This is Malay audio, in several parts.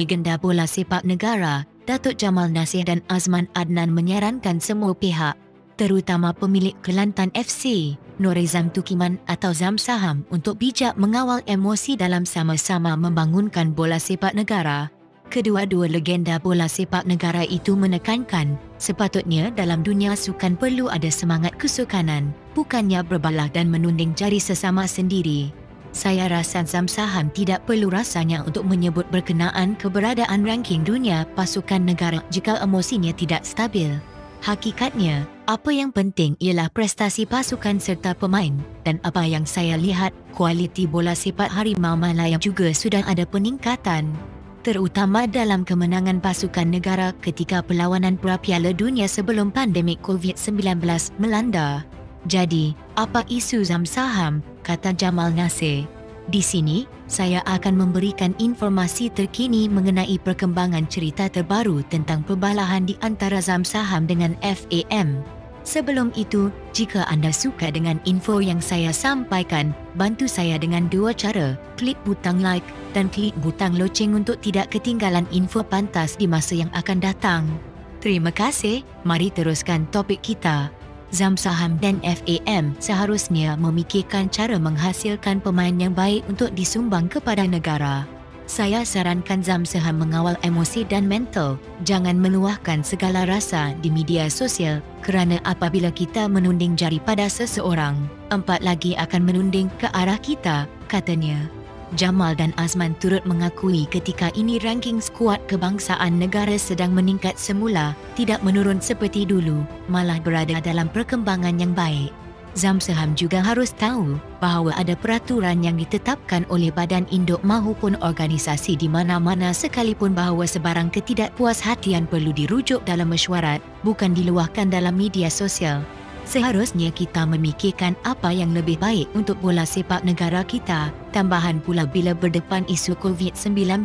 legenda bola sepak negara, Datuk Jamal Nasir dan Azman Adnan menyarankan semua pihak, terutama pemilik Kelantan FC, Norizam Tukiman atau Zam Saham untuk bijak mengawal emosi dalam sama-sama membangunkan bola sepak negara. Kedua-dua legenda bola sepak negara itu menekankan, sepatutnya dalam dunia sukan perlu ada semangat kesukanan, bukannya berbalah dan menunding jari sesama sendiri. Saya rasa Zam Saham tidak perlu rasanya untuk menyebut berkenaan keberadaan ranking dunia pasukan negara jika emosinya tidak stabil. Hakikatnya, apa yang penting ialah prestasi pasukan serta pemain, dan apa yang saya lihat, kualiti bola sepak Harimau Malaya juga sudah ada peningkatan, terutama dalam kemenangan pasukan negara ketika perlawanan pra-Piala Dunia sebelum pandemik COVID-19 melanda. Jadi, apa isu Zam Saham, kata Jamal Nasir. Di sini, saya akan memberikan informasi terkini mengenai perkembangan cerita terbaru tentang perbalahan di antara Zam Saham dengan FAM. Sebelum itu, jika anda suka dengan info yang saya sampaikan, bantu saya dengan dua cara, klik butang like dan klik butang loceng untuk tidak ketinggalan info pantas di masa yang akan datang. Terima kasih, mari teruskan topik kita. Zam Saham dan FAM seharusnya memikirkan cara menghasilkan pemain yang baik untuk disumbang kepada negara. Saya sarankan Zam Saham mengawal emosi dan mental, jangan meluahkan segala rasa di media sosial kerana apabila kita menunding jari pada seseorang, empat lagi akan menunding ke arah kita, katanya. Jamal dan Azman turut mengakui ketika ini ranking skuad kebangsaan negara sedang meningkat semula, tidak menurun seperti dulu, malah berada dalam perkembangan yang baik. Zam Saham juga harus tahu bahawa ada peraturan yang ditetapkan oleh badan induk maupun organisasi di mana-mana sekalipun bahawa sebarang ketidakpuashatian perlu dirujuk dalam mesyuarat, bukan diluahkan dalam media sosial. Seharusnya kita memikirkan apa yang lebih baik untuk bola sepak negara kita. Tambahan pula bila berdepan isu COVID-19,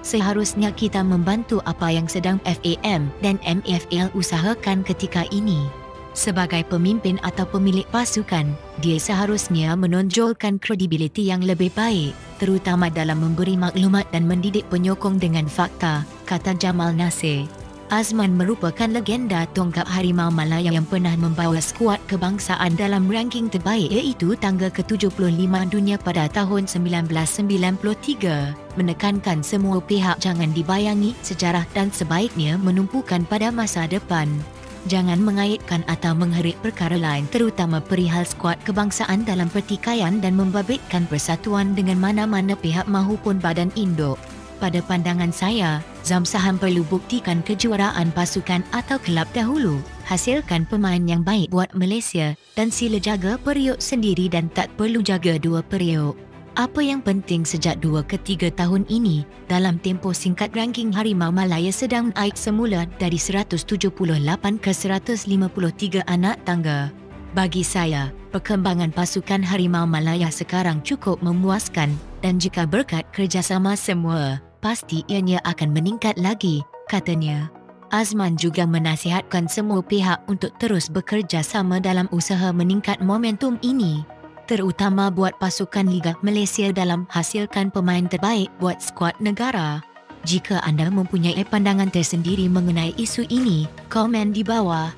seharusnya kita membantu apa yang sedang FAM dan MFL usahakan ketika ini. Sebagai pemimpin atau pemilik pasukan, dia seharusnya menonjolkan kredibiliti yang lebih baik, terutama dalam memberi maklumat dan mendidik penyokong dengan fakta, kata Jamal Nasir. Azman merupakan legenda tongkap Harimau Malaya yang pernah membawa skuad kebangsaan dalam ranking terbaik iaitu tangga ke-75 dunia pada tahun 1993, menekankan semua pihak jangan dibayangi sejarah dan sebaiknya menumpukan pada masa depan. Jangan mengaitkan atau mengherit perkara lain terutama perihal skuad kebangsaan dalam pertikaian dan membabitkan persatuan dengan mana-mana pihak maupun badan induk. Pada pandangan saya, Zam Saham perlu buktikan kejuaraan pasukan atau kelab dahulu, hasilkan pemain yang baik buat Malaysia dan sila jaga periuk sendiri dan tak perlu jaga dua periuk. Apa yang penting sejak 2 ke 3 tahun ini, dalam tempoh singkat ranking Harimau Malaya sedang naik semula dari 178 ke 153 anak tangga. Bagi saya, perkembangan pasukan Harimau Malaya sekarang cukup memuaskan dan jika berkat kerjasama semua, pasti ianya akan meningkat lagi, katanya. Azman juga menasihatkan semua pihak untuk terus bekerja sama dalam usaha meningkat momentum ini, terutama buat pasukan Liga Malaysia dalam hasilkan pemain terbaik buat skuad negara. Jika anda mempunyai pandangan tersendiri mengenai isu ini, komen di bawah.